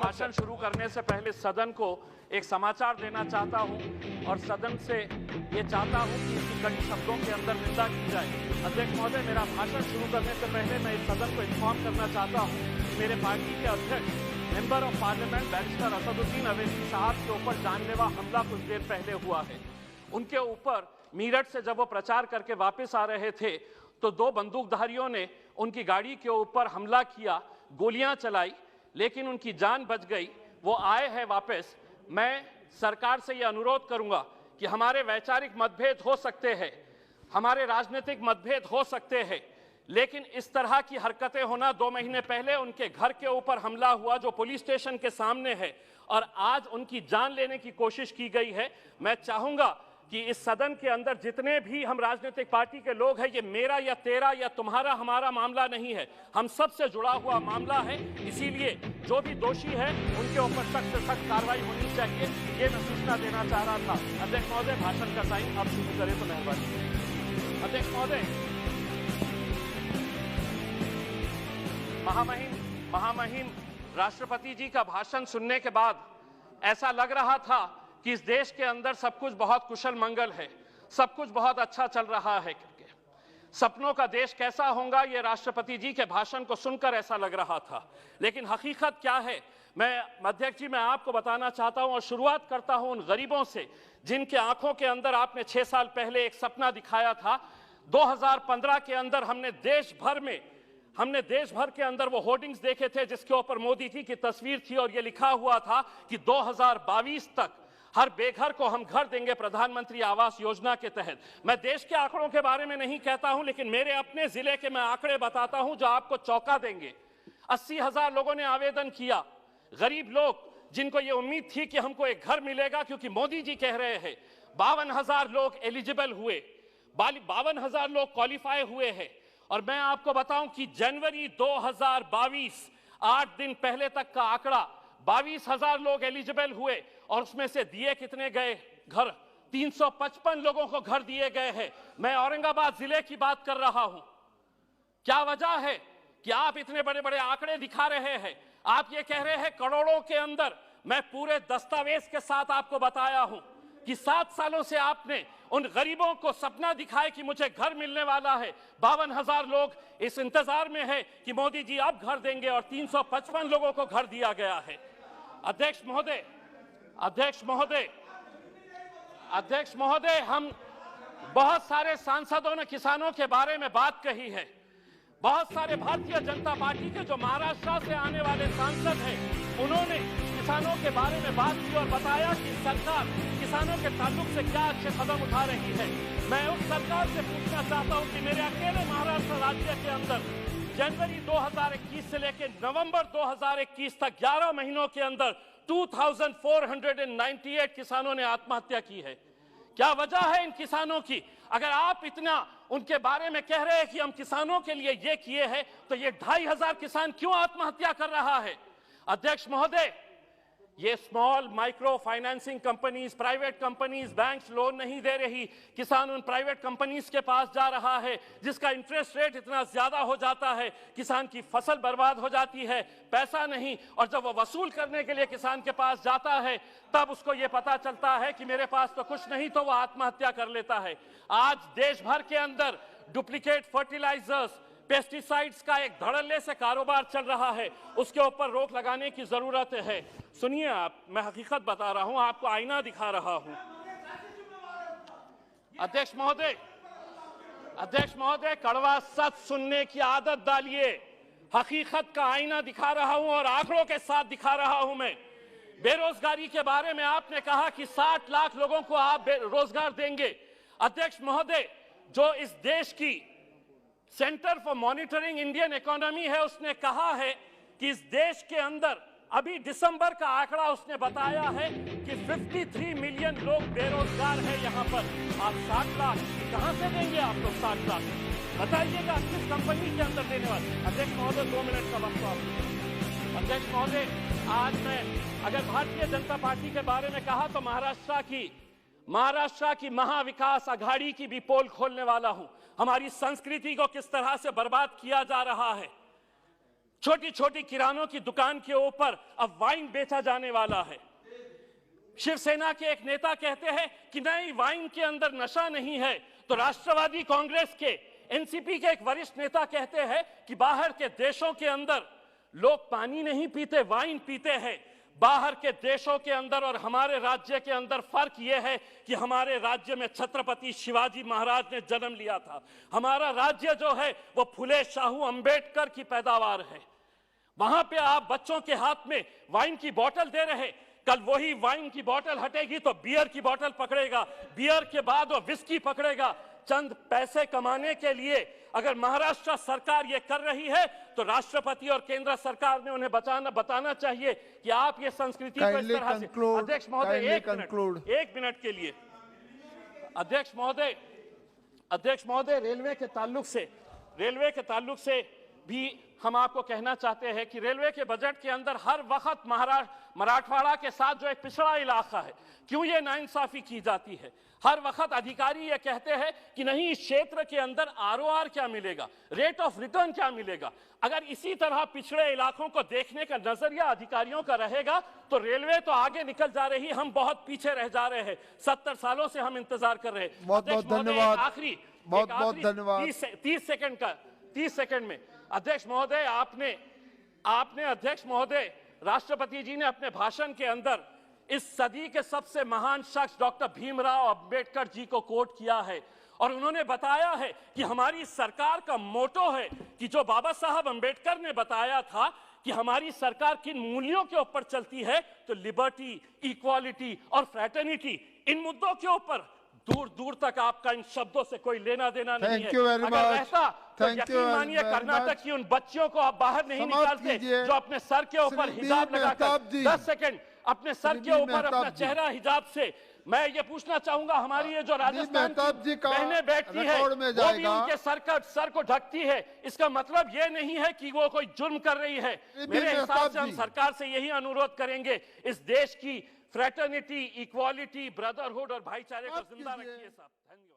भाषण शुरू करने से पहले सदन को एक समाचार देना चाहता हूं और सदन से ये चाहता हूं कि इसकी कड़ी शब्दों के अंदर निंदा की जाए। अध्यक्ष महोदय, मेरा भाषण शुरू करने से पहले मैं इस सदन को इन्फॉर्म करना चाहता हूं कि मेरे पार्टी के अध्यक्ष member of parliament barrister Asaduddin Owaisi साहब के ऊपर जानलेवा हमला कुछ देर पहले हुआ है। उनके ऊपर मीरठ से जब वो प्रचार करके वापस आ रहे थे तो दो बंदूकधारियों ने उनकी गाड़ी के ऊपर हमला किया, गोलियां चलाई, लेकिन उनकी जान बच गई। वो आए हैं वापस। मैं सरकार से ये अनुरोध करूंगा कि हमारे वैचारिक मतभेद हो सकते हैं, हमारे राजनीतिक मतभेद हो सकते हैं, लेकिन इस तरह की हरकतें होना, 2 महीने पहले उनके घर के ऊपर हमला हुआ जो पुलिस स्टेशन के सामने है और आज उनकी जान लेने की कोशिश की गई है। मैं चाहूंगा कि इस सदन के अंदर जितने भी हम राजनीतिक पार्टी के लोग हैं, ये मेरा या तेरा या तुम्हारा हमारा मामला नहीं है, हम सब से जुड़ा हुआ मामला है। इसीलिए जो भी दोषी है उनके ऊपर सख्त से सख्त कार्रवाई होनी चाहिए, ये मैं सूचना देना चाह रहा था। अध्यक्ष महोदय, भाषण का टाइम आप शुरू करें तो मेहरबानी। अध्यक्ष महोदय, महामहिम राष्ट्रपति जी का भाषण सुनने के बाद ऐसा लग रहा था कि इस देश के अंदर सब कुछ बहुत कुशल मंगल है, सब कुछ बहुत अच्छा चल रहा है करके। सपनों का देश कैसा होगा, ये राष्ट्रपति जी के भाषण को सुनकर ऐसा लग रहा था, लेकिन हकीकत क्या है मैं अध्यक्ष जी मैं आपको बताना चाहता हूं और शुरुआत करता हूं उन गरीबों से जिनके आंखों के अंदर आपने 6 साल पहले एक सपना दिखाया था। 2015 के अंदर हमने देश भर के अंदर वो होर्डिंग्स देखे थे जिसके ऊपर मोदी जी की तस्वीर थी और ये लिखा हुआ था कि 2022 तक हर बेघर को हम घर देंगे प्रधानमंत्री आवास योजना के तहत। मैं देश के आंकड़ों के बारे में नहीं कहता हूं, लेकिन मेरे अपने जिले के मैं आंकड़े बताता हूं जो आपको चौंका देंगे। 80,000 लोगों ने आवेदन किया, गरीब लोग जिनको ये उम्मीद थी कि हमको एक घर मिलेगा क्योंकि मोदी जी कह रहे हैं। 52,000 लोग एलिजिबल हुए, 52,000 लोग क्वालिफाई हुए हैं। और मैं आपको बताऊं कि जनवरी 2022 8 दिन पहले तक का आंकड़ा 22,000 लोग एलिजिबल हुए और उसमें से दिए कितने गए घर? 355 लोगों को घर दिए गए हैं। मैं औरंगाबाद जिले की बात कर रहा हूं। क्या वजह है कि आप इतने बड़े बड़े आंकड़े दिखा रहे हैं? आप ये कह रहे हैं करोड़ों के अंदर। मैं पूरे दस्तावेज के साथ आपको बताया हूं कि 7 सालों से आपने उन गरीबों को सपना दिखाए कि मुझे घर मिलने वाला है। 52,000 लोग इस इंतजार में है कि मोदी जी अब घर देंगे और 355 लोगों को घर दिया गया है। अध्यक्ष महोदय, हम बहुत सारे सांसदों ने किसानों के बारे में बात कही है। बहुत सारे भारतीय जनता पार्टी के जो महाराष्ट्र से आने वाले सांसद हैं, उन्होंने किसानों के बारे में बात की और बताया कि सरकार किसानों के ताल्लुक से क्या अच्छे कदम उठा रही है। मैं उस सरकार से पूछना चाहता हूं कि मेरे अकेले महाराष्ट्र राज्य के अंदर जनवरी 2021 से लेकर नवंबर 2021 तक 11 महीनों के अंदर 2498 किसानों ने आत्महत्या की है। क्या वजह है इन किसानों की? अगर आप इतना उनके बारे में कह रहे हैं कि हम किसानों के लिए ये किए हैं, तो ये 2,500 किसान क्यों आत्महत्या कर रहा है? अध्यक्ष महोदय, ये small micro financing companies, private companies, banks loan नहीं दे रही, किसान उन प्राइवेट कंपनीज के पास जा रहा है जिसका इंटरेस्ट रेट इतना ज्यादा हो जाता है, किसान की फसल बर्बाद हो जाती है, पैसा नहीं, और जब वो वसूल करने के लिए किसान के पास जाता है तब उसको ये पता चलता है कि मेरे पास तो कुछ नहीं, तो वो आत्महत्या कर लेता है। आज देश भर के अंदर डुप्लीकेट फर्टिलाइजर्स, पेस्टिसाइड्स का एक धड़ल्ले से कारोबार चल रहा है, उसके ऊपर रोक लगाने की जरूरत है। सुनिए आप, मैं हकीकत बता रहा हूं, आपको आईना दिखा रहा हूं। अध्यक्ष महोदय, कड़वा सच सुनने की आदत डालिए। हकीकत का आईना दिखा रहा हूं और आंकड़ों के साथ दिखा रहा हूं। मैं बेरोजगारी के बारे में आपने कहा कि 60 लाख लोगों को आप रोजगार देंगे। अध्यक्ष महोदय, जो इस देश की centre for monitoring Indian economy है, उसने कहा है कि इस देश के अंदर अभी दिसंबर का आंकड़ा उसने बताया है कि 53 मिलियन लोग बेरोजगार हैं यहाँ पर। आप 60 लाख कहां से देंगे? आप लोग 60 लाख बताइएगा किस कंपनी के अंदर देने वाले? अध्यक्ष महोदय, 2 मिनट का वक्त आप। अध्यक्ष महोदय, आज मैं अगर भारतीय जनता पार्टी के बारे में कहा तो महाराष्ट्र की महाविकास अघाड़ी की भी पोल खोलने वाला हूं। हमारी संस्कृति को किस तरह से बर्बाद किया जा रहा है, छोटी छोटी किरानों की दुकान के ऊपर अब वाइन बेचा जाने वाला है। शिवसेना के एक नेता कहते हैं कि नहीं, वाइन के अंदर नशा नहीं है, तो राष्ट्रवादी कांग्रेस के एनसीपी के एक वरिष्ठ नेता कहते हैं कि बाहर के देशों के अंदर लोग पानी नहीं पीते, वाइन पीते हैं। बाहर के देशों के अंदर और हमारे राज्य के अंदर फर्क यह है कि हमारे राज्य में छत्रपति शिवाजी महाराज ने जन्म लिया था। हमारा राज्य जो है वो फुले शाहू अंबेडकर की पैदावार है। वहां पे आप बच्चों के हाथ में वाइन की बोतल दे रहे, कल वही वाइन की बोतल हटेगी तो बियर की बोतल पकड़ेगा, बियर के बाद वो विस्की पकड़ेगा। चंद पैसे कमाने के लिए अगर महाराष्ट्र सरकार ये कर रही है तो राष्ट्रपति और केंद्र सरकार ने उन्हें बताना चाहिए कि आप ये संस्कृति को इस तरह से। अध्यक्ष महोदय, एक मिनट के लिए। अध्यक्ष महोदय, रेलवे के ताल्लुक से भी हम आपको कहना चाहते हैं कि रेलवे के बजट के अंदर हर वक्त मराठवाड़ा के साथ जो एक पिछड़ा इलाका है, क्यों ये नाइंसाफी की जाती है? हर वक्त अधिकारी ये कहते हैं कि नहीं, इस क्षेत्र के अंदर आरओआर क्या मिलेगा, रेट ऑफ रिटर्न क्या मिलेगा। अगर इसी तरह पिछड़े इलाकों को देखने का नजरिया अधिकारियों का रहेगा तो रेलवे तो आगे निकल जा रही, हम बहुत पीछे रह जा रहे हैं। 70 सालों से हम इंतजार कर रहे हैं। बहुत बहुत धन्यवाद। आखिरी 30 सेकंड में अध्यक्ष महोदय, आपने अध्यक्ष महोदय, राष्ट्रपति जी ने अपने भाषण के अंदर इस सदी के सबसे महान शख्स डॉक्टर भीमराव अंबेडकर जी को कोट किया है और उन्होंने बताया है कि हमारी सरकार का मोटो है कि जो बाबा साहब अंबेडकर ने बताया था कि हमारी सरकार किन मूल्यों के ऊपर चलती है, तो लिबर्टी, इक्वालिटी और फ्रैटर्निटी, इन मुद्दों के ऊपर दूर दूर तक आपका इन शब्दों से कोई लेना देना नहीं है। अगर रहता तो यकीन मानिए कर्नाटक की उन बच्चियों को आप बाहर नहीं निकालते जो अपने सर के ऊपर हिजाब लगाकर 10 सेकंड अपने सर के ऊपर अपना चेहरा हिजाब से। मैं ये पूछना चाहूंगा, हमारी ये जो राजस्थान की बहनें बैठती है वो भी उनके सर को ढकती है, इसका मतलब ये नहीं है कि वो कोई जुर्म कर रही है। मेरे हिसाब से हम सरकार से यही अनुरोध करेंगे, इस देश की फ्रेटर्निटी, इक्वालिटी, ब्रदरहुड और भाईचारे को जिंदा रखिए साहब। धन्यवाद।